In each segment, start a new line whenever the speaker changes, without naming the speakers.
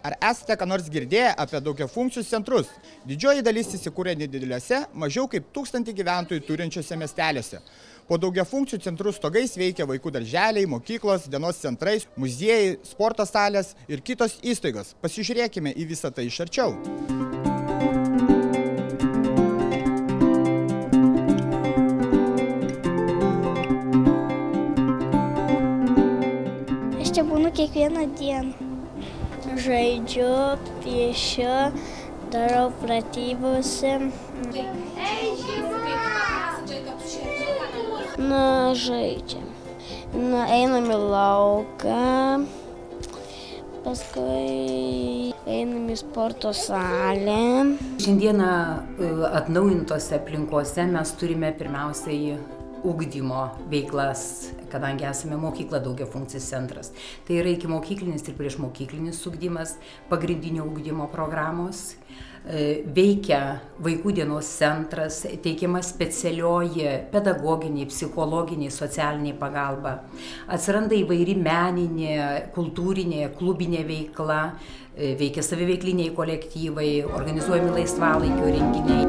Ar esate ką nors girdėję apie daugiafunkcius centrus? Didžioji dalis įsikūrė nedideliuose, mažiau kaip 1000 gyventojų turinčiuose miesteliuose. Po daugiafunkcių centrų stogais veikia vaikų darželiai, mokyklos, dienos centrai, muziejai, sporto salės ir kitos įstaigos. Pasižiūrėkime į visą tai iš arčiau.
Aš čia būnu kiekvieną dieną. Žaidžiu, piešiu, darau pratybose. Žaidžiam. Einam į lauką, paskui einam į sporto salę.
Šiandieną atnaujintose aplinkose mes turime pirmiausiai ugdymo veiklas, kadangi esame mokykla daugiafunkcis centras. Tai yra ikimokyklinis ir priešmokyklinis ugdymas, pagrindinio ugdymo programos. Veikia vaikų dienos centras, teikiama specialioji pedagoginė, psichologinė, socialinė pagalba. Atsiranda įvairi meninė, kultūrinė, klubinė veikla, veikia saviveikliniai kolektyvai, organizuojami laisvalaikio renginiai.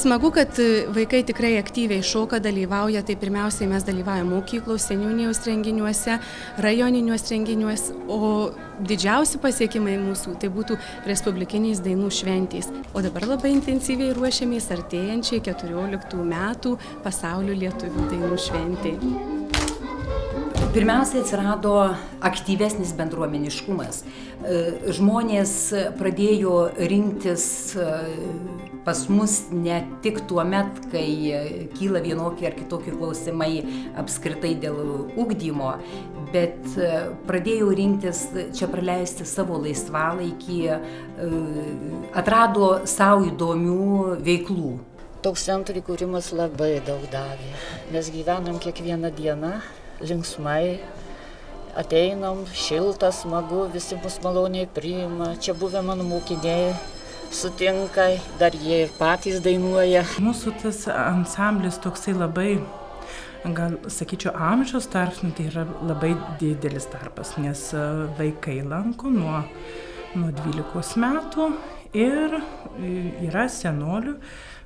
Smagu, kad vaikai tikrai aktyviai šoka, dalyvauja, tai pirmiausiai mes dalyvaujame mokyklos, seniūnijos renginiuose, rajoniniuos renginiuose, o didžiausi pasiekimai mūsų tai būtų respublikiniais dainų šventės. O dabar labai intensyviai ruošiamės artėjančiai 14 metų pasaulio lietuvių dainų šventė.
Pirmiausia, atsirado aktyvesnis bendruomeniškumas. Žmonės pradėjo rinktis pas mus ne tik tuo met, kai kyla vienokie ar kitokie klausimai apskritai dėl ugdymo, bet pradėjo rinktis čia praleisti savo laisvalaikį, atrado savo įdomių veiklų.
Toks centrų įkūrimas labai daug davė. Mes gyvenam kiekvieną dieną linksmai, ateinam, šilta, smagu, visi mus maloniai priima. Čia buvę mano mokiniai sutinka, dar jie ir patys dainuoja.
Mūsų tas ansamblis toksai labai, gal sakyčiau, amžiaus tarpsnių, tai yra labai didelis tarpas, nes vaikai lanko nuo 12 metų ir yra senolių,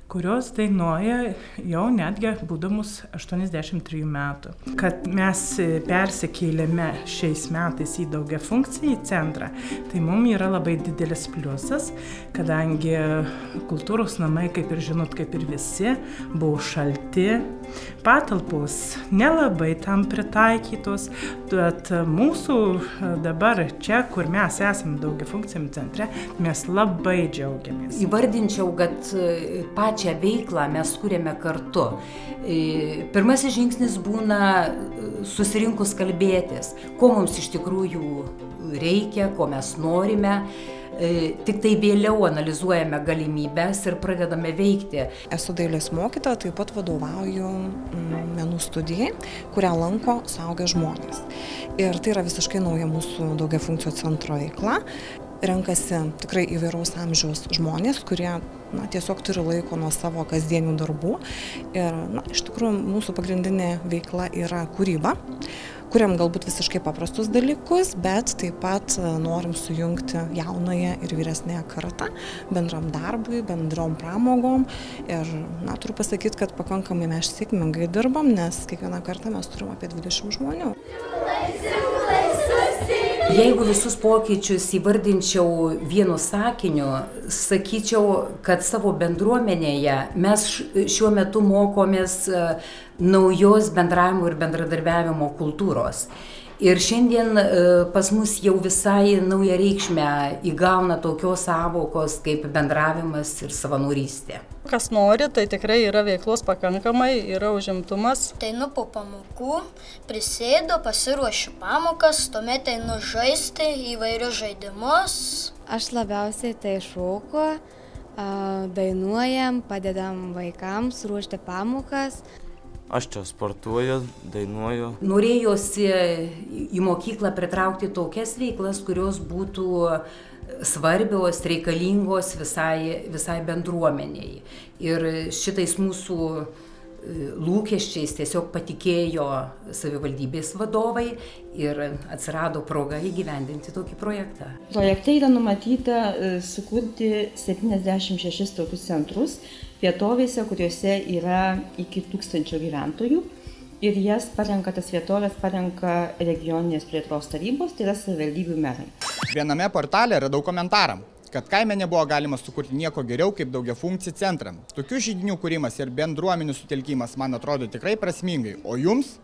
kurios dainuoja jau netgi būdamus 83 metų. Kad mes persikėlėme šiais metais į daugiafunkcinį centrą, tai mums yra labai didelis pliusas, kadangi kultūros namai, kaip ir žinot, kaip ir visi, buvo šalti, patalpos nelabai tam pritaikytos, bet mūsų dabar čia, kur mes esame daugiafunkciniam centre, mes labai džiaugiamės.
Įvardinčiau, kad pačią veiklą mes kuriame kartu. Pirmasis žingsnis būna susirinkus kalbėtis, ko mums iš tikrųjų reikia, ko mes norime. Tik tai vėliau analizuojame galimybes ir pradedame veikti.
Esu dailės mokytoja, taip pat vadovauju menų studijai, kurią lanko suaugę žmonės. Ir tai yra visiškai nauja mūsų daugiafunkcio centro veikla. Renkasi tikrai įvairaus amžiaus žmonės, kurie tiesiog turi laiko nuo savo kasdienių darbų. Ir iš tikrųjų mūsų pagrindinė veikla yra kūryba. Kuriam galbūt visiškai paprastus dalykus, bet taip pat norim sujungti jaunąją ir vyresnąją kartą bendram darbui, bendrom pramogom. Ir turiu pasakyti, kad pakankamai mes sėkmingai dirbam, nes kiekvieną kartą mes turim apie 20 žmonių.
Jeigu visus pokyčius įvardinčiau vienu sakiniu, sakyčiau, kad savo bendruomenėje mes šiuo metu mokomės naujos bendravimo ir bendradarbiavimo kultūros. Ir šiandien pas mus jau visai naują reikšmę įgauna tokios sąvokos kaip bendravimas ir savanorystė.
Kas nori, tai tikrai yra veiklos pakankamai, yra užimtumas.
Einu po pamokų, prisėdu, pasiruošiu pamokas, tuomet einu žaisti įvairius žaidimus.
Aš labiausiai tai šoku, dainuojam, padedam vaikams ruošti pamokas.
Aš čia sportuoju, dainuoju.
Norėjosi į mokyklą pritraukti tokias veiklas, kurios būtų svarbios, reikalingos visai bendruomeniai. Ir šitais mūsų lūkesčiais tiesiog patikėjo savivaldybės vadovai ir atsirado proga įgyvendinti tokį projektą.
Projekte yra numatyta sukurti 76 tokius centrus vietovėse, kuriuose yra iki 1000 gyventojų. Ir tas vietovės parenka regioninės plėtros tarybos, tai yra savivaldybių merai.
Viename portale radau komentarą, kad kaime nebuvo galima sukurti nieko geriau kaip daugiafunkcį centrą. Tokių židinių kūrimas ir bendruomenių sutelkimas man atrodo tikrai prasmingai, o jums?